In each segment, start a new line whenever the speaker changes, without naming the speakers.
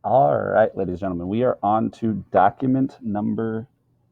All right, ladies and gentlemen, we are on to document number,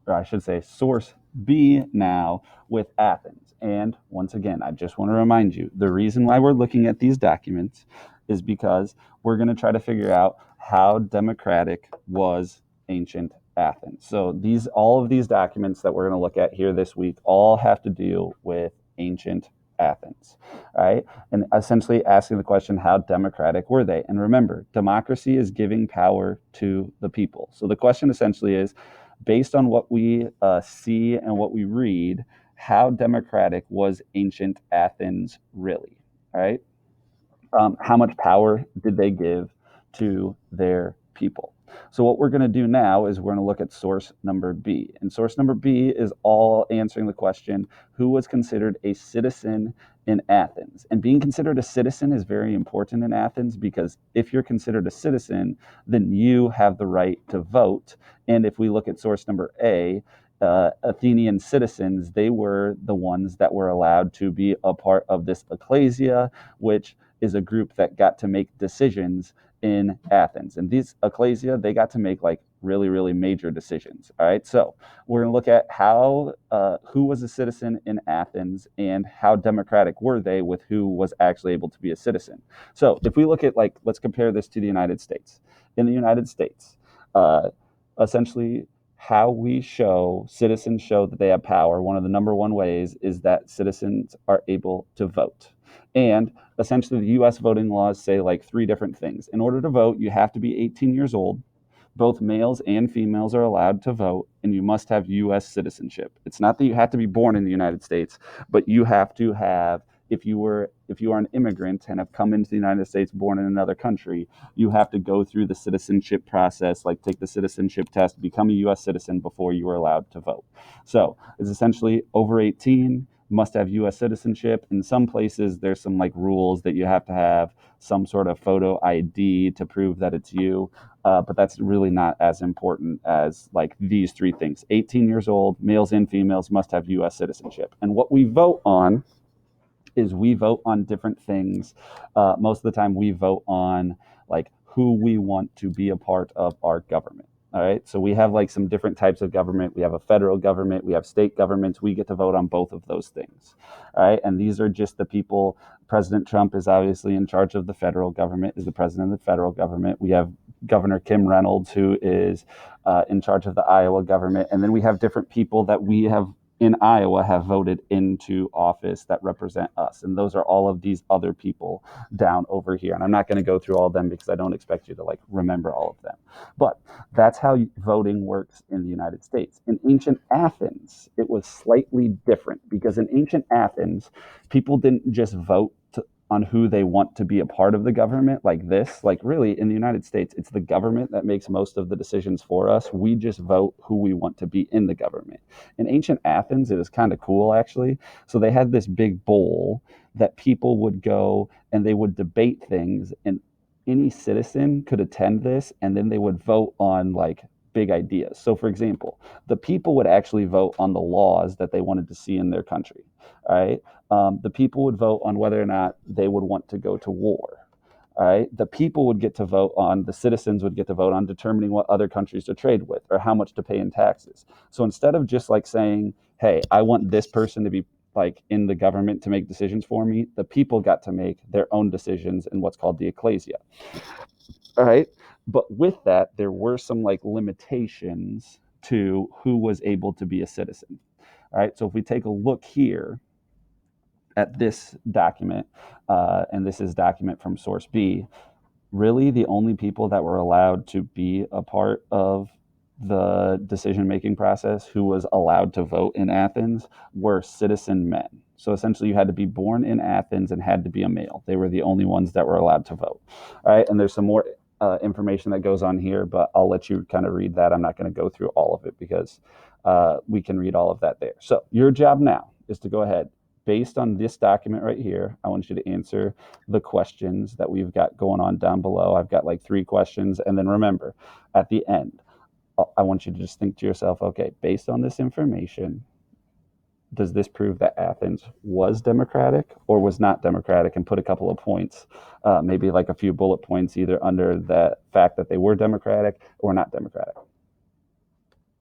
or I should say, source B now with Athens. And once again, I just want to remind you the reason why we're looking at these documents is because we're going to try to figure out how democratic was ancient Athens. So all of these documents that we're going to look at here this week all have to deal with ancient Athens. All right, and essentially asking the question, how democratic were they? And remember, democracy is giving power to the people. So the question essentially is, based on what we see and what we read, how democratic was ancient Athens really? All right, how much power did they give to their people? So what we're going to do now is we're going to look at source number B. And source number B is all answering the question, who was considered a citizen in Athens? And being considered a citizen is very important in Athens because if you're considered a citizen, then you have the right to vote. And if we look at source number A, Athenian citizens, they were the ones that were allowed to be a part of this ecclesia, which is a group that got to make decisions in Athens. And these ecclesia, they got to make like really, really major decisions. All right. So we're going to look at who was a citizen in Athens and how democratic were they with who was actually able to be a citizen. So if we look at let's compare this to the United States. In the United States, essentially, how we show citizens show that they have power, one of the number one ways is that citizens are able to vote. And essentially, the US voting laws say like three different things. In order to vote, you have to be 18 years old. Both males and females are allowed to vote, and you must have US citizenship. It's not that you have to be born in the United States, but you have to have, if you are an immigrant and have come into the United States born in another country, you have to go through the citizenship process, like take the citizenship test, become a US citizen before you are allowed to vote. So it's essentially over 18, must have US citizenship. In some places, there's some like rules that you have to have some sort of photo ID to prove that it's you. But that's really not as important as like these three things. 18 years old, males and females must have US citizenship. And what we vote on is we vote on different things. Most of the time, we vote on like who we want to be a part of our government. All right. So we have like some different types of government. We have a federal government, we have state governments. We get to vote on both of those things. All right. And these are just the people. President Trump is obviously in charge of the federal government, is the president of the federal government. We have Governor Kim Reynolds, who is in charge of the Iowa government. And then we have different people that we have in Iowa have voted into office that represent us. And those are all of these other people down over here. And I'm not going to go through all of them because I don't expect you to like remember all of them. But that's how voting works in the United States. In ancient Athens, it was slightly different because in ancient Athens, people didn't just vote on who they want to be a part of the government like this. Like really in the United States, it's the government that makes most of the decisions for us. We just vote who we want to be in the government. In ancient Athens, it was kind of cool actually. So they had this big bowl that people would go and they would debate things, and any citizen could attend this and then they would vote on like big ideas. So for example, the people would actually vote on the laws that they wanted to see in their country. All right. The people would vote on whether or not they would want to go to war. All right. The people would get to vote on, the citizens would get to vote on determining what other countries to trade with or how much to pay in taxes. So instead of just like saying, hey, I want this person to be like in the government to make decisions for me, the people got to make their own decisions in what's called the ecclesia. All right. But with that, there were some like limitations to who was able to be a citizen. All right. So if we take a look here at this document, and this is document from source B, really the only people that were allowed to be a part of the decision making process who was allowed to vote in Athens were citizen men. So essentially, you had to be born in Athens and had to be a male. They were the only ones that were allowed to vote. All right, and there's some more information that goes on here, but I'll let you kind of read that. I'm not going to go through all of it because we can read all of that there. So your job now is to go ahead. Based on this document right here, I want you to answer the questions that we've got going on down below. I've got like 3 questions. And then remember, at the end, I want you to just think to yourself, okay, based on this information, does this prove that Athens was democratic or was not democratic, and put a couple of points, maybe like a few bullet points, either under the fact that they were democratic or not democratic.